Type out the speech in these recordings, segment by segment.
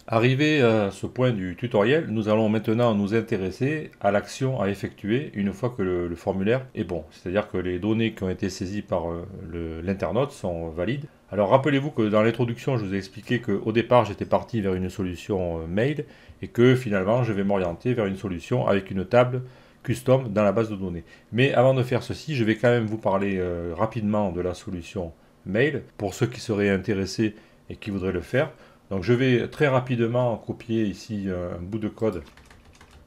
Arrivé à ce point du tutoriel, nous allons maintenant nous intéresser à l'action à effectuer une fois que le formulaire est bon. C'est-à-dire que les données qui ont été saisies par l'internaute sont valides. Alors rappelez-vous que dans l'introduction, je vous ai expliqué qu'au départ, j'étais parti vers une solution mail et que finalement, je vais m'orienter vers une solution avec une table custom dans la base de données. Mais avant de faire ceci, je vais quand même vous parler rapidement de la solution mail pour ceux qui seraient intéressés et qui voudraient le faire. Donc je vais très rapidement copier ici un bout de code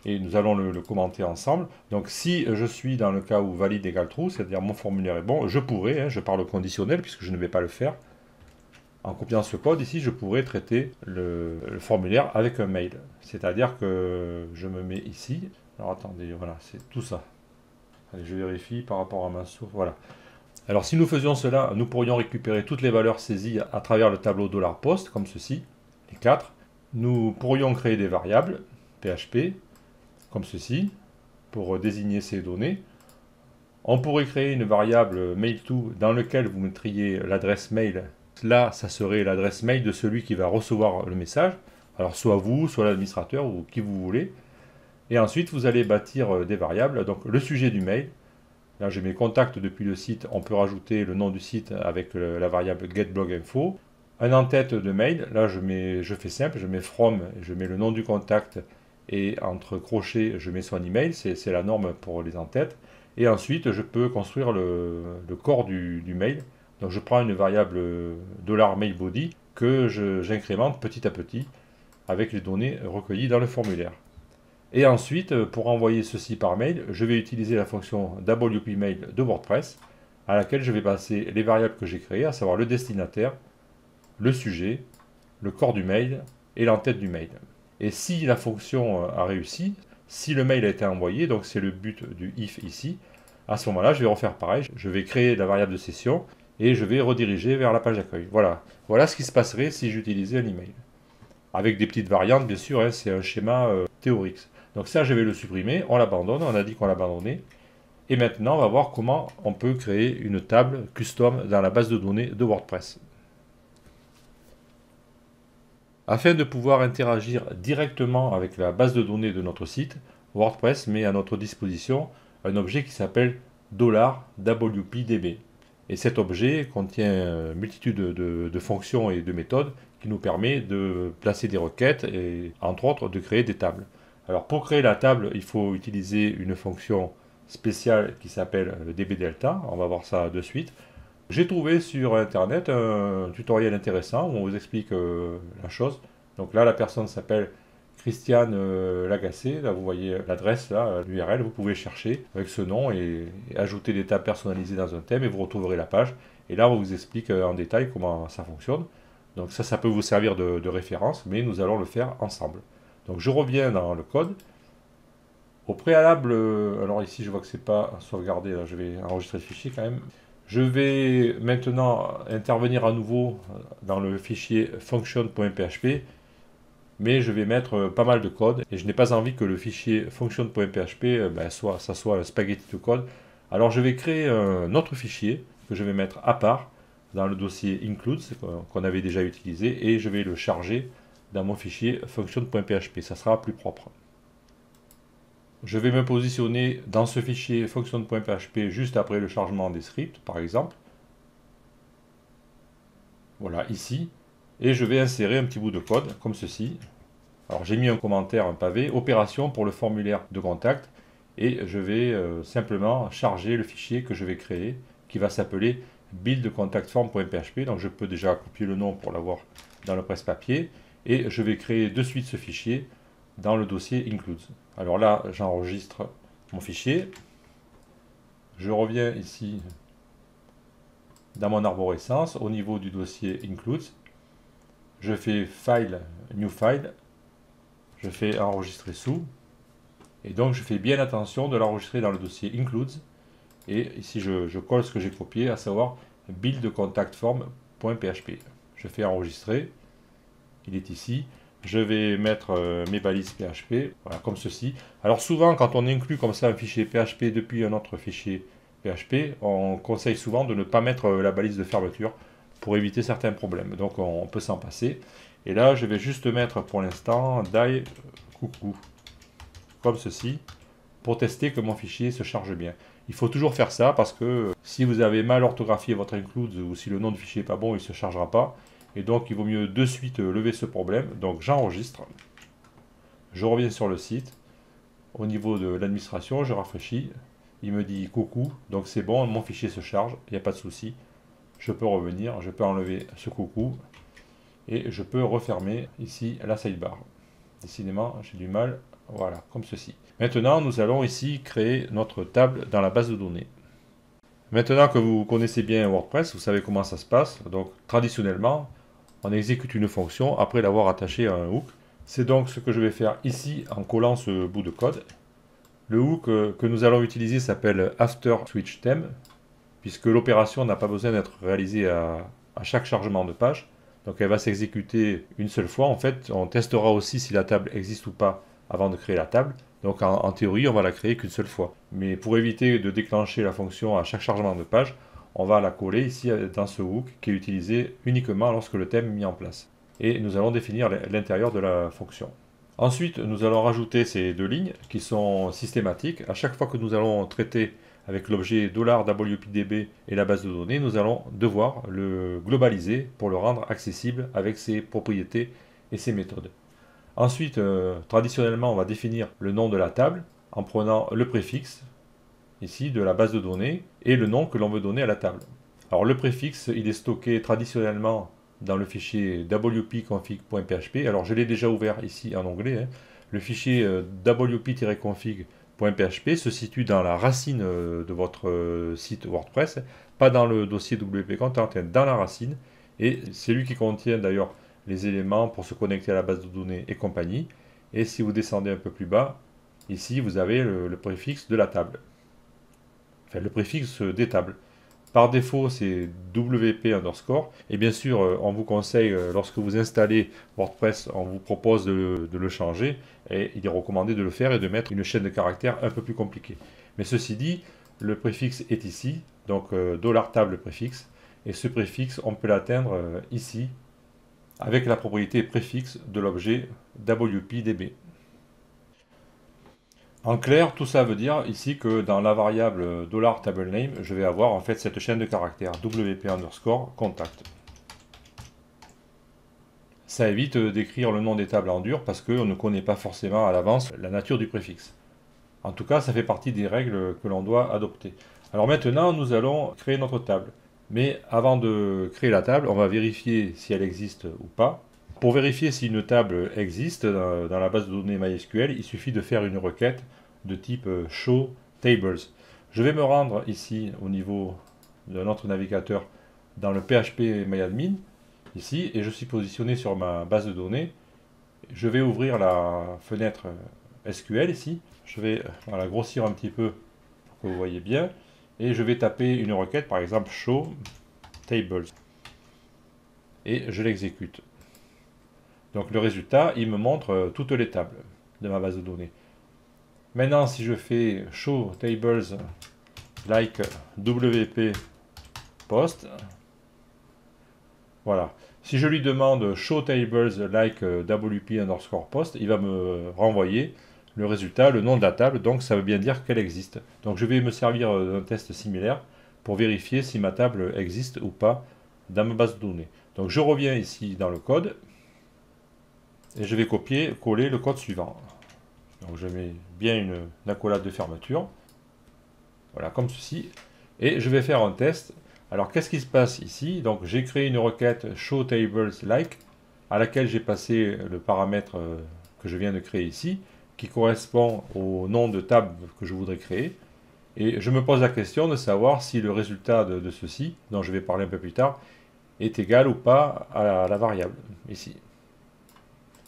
et nous allons le commenter ensemble. Donc si je suis dans le cas où valide égale true, c'est-à-dire mon formulaire est bon, je pourrais, je parle au conditionnel puisque je ne vais pas le faire, en copiant ce code ici, je pourrais traiter le formulaire avec un mail. C'est-à-dire que je me mets ici. Alors attendez, voilà, c'est tout ça. Allez, je vérifie par rapport à ma source. Voilà. Alors si nous faisions cela, nous pourrions récupérer toutes les valeurs saisies à travers le tableau $post, comme ceci, les 4. Nous pourrions créer des variables PHP, comme ceci, pour désigner ces données. On pourrait créer une variable mail2 dans laquelle vous mettriez l'adresse mail. Là, ça serait l'adresse mail de celui qui va recevoir le message. Alors soit vous, soit l'administrateur, ou qui vous voulez. Et ensuite, vous allez bâtir des variables. Donc le sujet du mail. Là, j'ai mes contacts depuis le site. On peut rajouter le nom du site avec la variable getBlogInfo. Un en-tête de mail. Là, je fais simple. Je mets from, je mets le nom du contact et entre crochets, je mets son email. C'est la norme pour les en-têtes. Et ensuite, je peux construire le corps du mail. Donc, je prends une variable $mailBody que j'incrémente petit à petit avec les données recueillies dans le formulaire. Et ensuite, pour envoyer ceci par mail, je vais utiliser la fonction wp-mail de WordPress, à laquelle je vais passer les variables que j'ai créées, à savoir le destinataire, le sujet, le corps du mail et l'entête du mail. Et si la fonction a réussi, si le mail a été envoyé, donc c'est le but du if ici, à ce moment-là, je vais refaire pareil. Je vais créer la variable de session et je vais rediriger vers la page d'accueil. Voilà. Voilà ce qui se passerait si j'utilisais un email. Avec des petites variantes, bien sûr, c'est un schéma théorique. Donc ça, je vais le supprimer, on l'abandonne, on a dit qu'on l'abandonnait. Et maintenant, on va voir comment on peut créer une table custom dans la base de données de WordPress. Afin de pouvoir interagir directement avec la base de données de notre site, WordPress met à notre disposition un objet qui s'appelle $WPDB. Et cet objet contient une multitude de fonctions et de méthodes qui nous permet de placer des requêtes et entre autres de créer des tables. Alors pour créer la table, il faut utiliser une fonction spéciale qui s'appelle dbdelta. On va voir ça de suite. J'ai trouvé sur internet un tutoriel intéressant où on vous explique la chose. Donc là, la personne s'appelle Christiane Lagacé. Là, vous voyez l'adresse, là, l'URL. Vous pouvez chercher avec ce nom et ajouter des tables personnalisées dans un thème et vous retrouverez la page. Et là, on vous explique en détail comment ça fonctionne. Donc ça peut vous servir de référence, mais nous allons le faire ensemble. Donc je reviens dans le code. Au préalable, alors ici je vois que c'est pas sauvegardé, là, je vais enregistrer le fichier quand même. Je vais maintenant intervenir à nouveau dans le fichier function.php, mais je vais mettre pas mal de code et je n'ai pas envie que le fichier function.php ça soit un spaghetti de code. Alors je vais créer un autre fichier que je vais mettre à part dans le dossier includes qu'on avait déjà utilisé et je vais le charger dans mon fichier function.php, ça sera plus propre. Je vais me positionner dans ce fichier function.php juste après le chargement des scripts, par exemple. Voilà, ici. Et je vais insérer un petit bout de code, comme ceci. Alors j'ai mis un commentaire, un pavé, opération pour le formulaire de contact. Et je vais simplement charger le fichier que je vais créer, qui va s'appeler buildContactForm.php. Donc je peux déjà copier le nom pour l'avoir dans le presse-papier. Et je vais créer de suite ce fichier dans le dossier includes. Alors là, j'enregistre mon fichier. Je reviens ici dans mon arborescence au niveau du dossier includes. Je fais file, new file. Je fais enregistrer sous. Et donc je fais bien attention de l'enregistrer dans le dossier includes. Et ici je colle ce que j'ai copié, à savoir buildContactForm.php. Je fais enregistrer. Il est ici. Je vais mettre mes balises PHP, voilà, comme ceci. Alors souvent, quand on inclut comme ça un fichier PHP depuis un autre fichier PHP, on conseille souvent de ne pas mettre la balise de fermeture, pour éviter certains problèmes. Donc on peut s'en passer. Et là, je vais juste mettre pour l'instant die coucou, comme ceci, pour tester que mon fichier se charge bien. Il faut toujours faire ça parce que si vous avez mal orthographié votre include ou si le nom du fichier n'est pas bon, il ne se chargera pas. Et donc il vaut mieux de suite lever ce problème. Donc j'enregistre, je reviens sur le site, au niveau de l'administration, je rafraîchis, il me dit coucou, donc c'est bon, mon fichier se charge, il n'y a pas de souci. Je peux revenir, je peux enlever ce coucou et je peux refermer ici la sidebar. Décidément, j'ai du mal, voilà, comme ceci. Maintenant, nous allons ici créer notre table dans la base de données. Maintenant que vous connaissez bien WordPress, vous savez comment ça se passe. Donc, traditionnellement, on exécute une fonction après l'avoir attachée à un hook. C'est donc ce que je vais faire ici en collant ce bout de code. Le hook que nous allons utiliser s'appelle After Switch Theme, puisque l'opération n'a pas besoin d'être réalisée à chaque chargement de page. Donc elle va s'exécuter une seule fois. En fait, on testera aussi si la table existe ou pas avant de créer la table. Donc en théorie, on va la créer qu'une seule fois. Mais pour éviter de déclencher la fonction à chaque chargement de page, on va la coller ici dans ce hook qui est utilisé uniquement lorsque le thème est mis en place. Et nous allons définir l'intérieur de la fonction. Ensuite, nous allons rajouter ces deux lignes qui sont systématiques. À chaque fois que nous allons traiter avec l'objet $WPDB et la base de données, nous allons devoir le globaliser pour le rendre accessible avec ses propriétés et ses méthodes. Ensuite, traditionnellement, on va définir le nom de la table en prenant le préfixe, ici, de la base de données, et le nom que l'on veut donner à la table. Alors le préfixe, il est stocké traditionnellement dans le fichier wp-config.php. Alors je l'ai déjà ouvert ici en onglet. Le fichier wp-config.php se situe dans la racine de votre site WordPress, pas dans le dossier wp-content, dans la racine. Et c'est lui qui contient d'ailleurs les éléments pour se connecter à la base de données et compagnie. Et si vous descendez un peu plus bas, ici vous avez le préfixe de la table. Enfin, le préfixe des tables. Par défaut, c'est WP underscore. Et bien sûr, on vous conseille, lorsque vous installez WordPress, on vous propose de le changer. Et il est recommandé de le faire et de mettre une chaîne de caractères un peu plus compliquée. Mais ceci dit, le préfixe est ici. Donc, $table préfixe. Et ce préfixe, on peut l'atteindre ici, avec la propriété préfixe de l'objet WPDB. En clair, tout ça veut dire ici que dans la variable $TableName, je vais avoir en fait cette chaîne de caractères WP underscore contact. Ça évite d'écrire le nom des tables en dur parce qu'on ne connaît pas forcément à l'avance la nature du préfixe. En tout cas, ça fait partie des règles que l'on doit adopter. Alors maintenant, nous allons créer notre table. Mais avant de créer la table, on va vérifier si elle existe ou pas. Pour vérifier si une table existe dans la base de données MySQL, il suffit de faire une requête de type show tables. Je vais me rendre ici au niveau de notre navigateur dans le PHP-MyAdmin, ici, et je suis positionné sur ma base de données. Je vais ouvrir la fenêtre SQL ici. Je vais la grossir un petit peu pour que vous voyez bien. Et je vais taper une requête, par exemple show tables. Et je l'exécute. Donc le résultat, il me montre toutes les tables de ma base de données. Maintenant, si je fais show tables like WP post, voilà. Si je lui demande show tables like WP underscore post, il va me renvoyer le résultat, le nom de la table, donc ça veut bien dire qu'elle existe. Donc je vais me servir d'un test similaire pour vérifier si ma table existe ou pas dans ma base de données. Donc je reviens ici dans le code et je vais coller le code suivant. Donc je mets bien une accolade de fermeture, voilà comme ceci, et je vais faire un test. Alors qu'est-ce qui se passe ici? Donc j'ai créé une requête show tables like à laquelle j'ai passé le paramètre que je viens de créer ici, qui correspond au nom de table que je voudrais créer. Et je me pose la question de savoir si le résultat de ceci, dont je vais parler un peu plus tard, est égal ou pas à la variable, ici.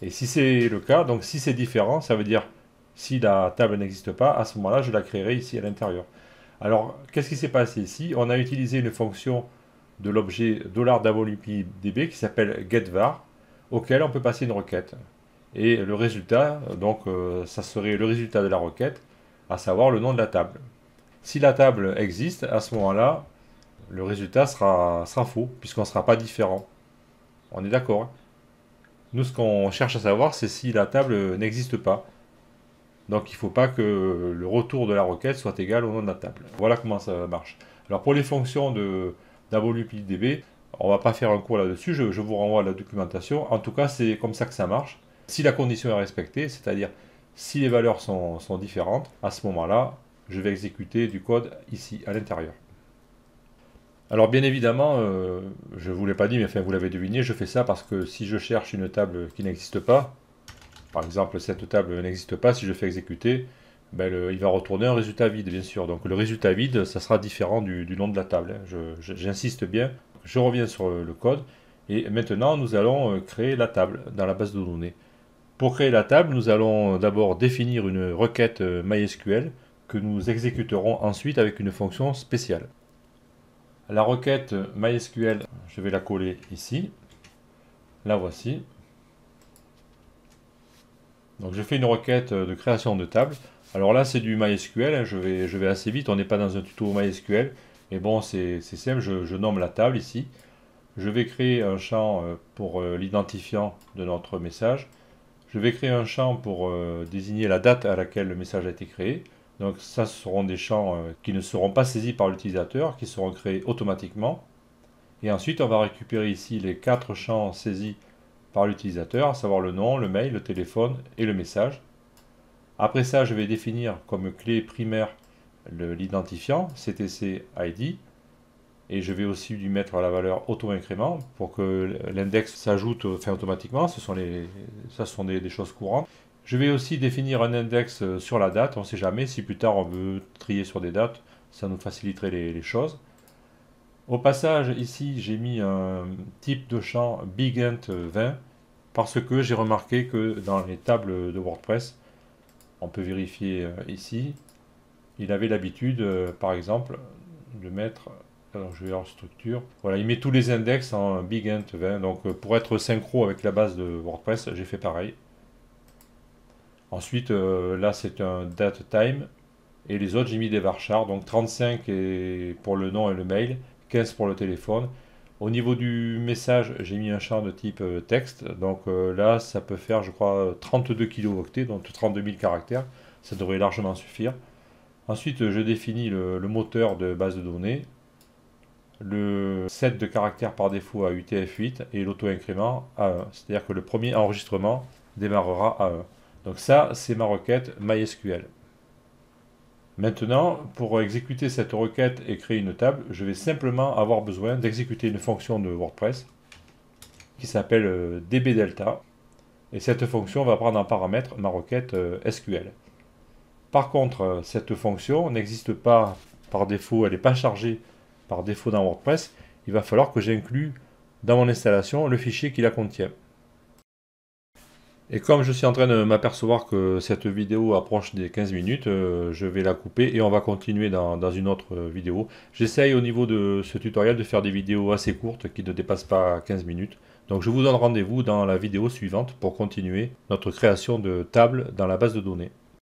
Et si c'est le cas, donc si c'est différent, ça veut dire si la table n'existe pas, à ce moment-là, je la créerai ici à l'intérieur. Alors, qu'est-ce qui s'est passé ici? On a utilisé une fonction de l'objet $WPDB qui s'appelle getVar, auquel on peut passer une requête. Et le résultat, donc, ça serait le résultat de la requête, à savoir le nom de la table. Si la table existe, à ce moment-là, le résultat sera faux, puisqu'on ne sera pas différent. On est d'accord, hein? Nous, ce qu'on cherche à savoir, c'est si la table n'existe pas. Donc il ne faut pas que le retour de la requête soit égal au nom de la table. Voilà comment ça marche. Alors pour les fonctions d'AvoluPDB, on ne va pas faire un cours là-dessus, je vous renvoie à la documentation. En tout cas, c'est comme ça que ça marche. Si la condition est respectée, c'est-à-dire si les valeurs sont différentes, à ce moment-là, je vais exécuter du code ici, à l'intérieur. Alors bien évidemment, je ne vous l'ai pas dit, mais enfin vous l'avez deviné, je fais ça parce que si je cherche une table qui n'existe pas, par exemple cette table n'existe pas, si je fais exécuter, ben, il va retourner un résultat vide bien sûr. Donc le résultat vide, ça sera différent du nom de la table, hein. J'insiste bien, je reviens sur le code, et maintenant nous allons créer la table dans la base de données. Pour créer la table, nous allons d'abord définir une requête MySQL que nous exécuterons ensuite avec une fonction spéciale. La requête MySQL, je vais la coller ici. La voici. Donc je fais une requête de création de table. Alors là c'est du MySQL, hein, je vais assez vite, on n'est pas dans un tuto MySQL. Mais bon, c'est simple, je nomme la table ici. Je vais créer un champ pour l'identifiant de notre message. Je vais créer un champ pour désigner la date à laquelle le message a été créé. Donc ça, ce seront des champs qui ne seront pas saisis par l'utilisateur, qui seront créés automatiquement. Et ensuite, on va récupérer ici les 4 champs saisis par l'utilisateur, à savoir le nom, le mail, le téléphone et le message. Après ça, je vais définir comme clé primaire l'identifiant, CTC ID. Et je vais aussi lui mettre la valeur auto-incrément pour que l'index s'ajoute automatiquement. Ça sont des choses courantes. Je vais aussi définir un index sur la date. On ne sait jamais si plus tard on veut trier sur des dates. Ça nous faciliterait les choses. Au passage, ici, j'ai mis un type de champ BigInt20 parce que j'ai remarqué que dans les tables de WordPress, on peut vérifier ici, il avait l'habitude, par exemple, de mettre... Alors je vais en structure. Voilà, il met tous les index en BigInt20. Donc pour être synchro avec la base de WordPress, j'ai fait pareil. Ensuite, là c'est un datetime. Et les autres, j'ai mis des varchars. Donc 35 pour le nom et le mail, 15 pour le téléphone. Au niveau du message, j'ai mis un champ de type texte. Donc là, ça peut faire, je crois, 32 kilooctets, donc 32 000 caractères. Ça devrait largement suffire. Ensuite, je définis le moteur de base de données, le set de caractères par défaut à UTF-8 et l'auto-incrément à 1. C'est-à-dire que le premier enregistrement démarrera à 1. Donc ça, c'est ma requête MySQL. Maintenant, pour exécuter cette requête et créer une table, je vais simplement avoir besoin d'exécuter une fonction de WordPress qui s'appelle dbdelta. Et cette fonction va prendre en paramètre ma requête SQL. Par contre, cette fonction n'existe pas par défaut, elle n'est pas chargée par défaut dans WordPress. Il va falloir que j'inclue dans mon installation le fichier qui la contient. Et comme je suis en train de m'apercevoir que cette vidéo approche des 15 minutes, je vais la couper et on va continuer dans une autre vidéo. J'essaye au niveau de ce tutoriel de faire des vidéos assez courtes qui ne dépassent pas 15 minutes. Donc je vous donne rendez-vous dans la vidéo suivante pour continuer notre création de table dans la base de données.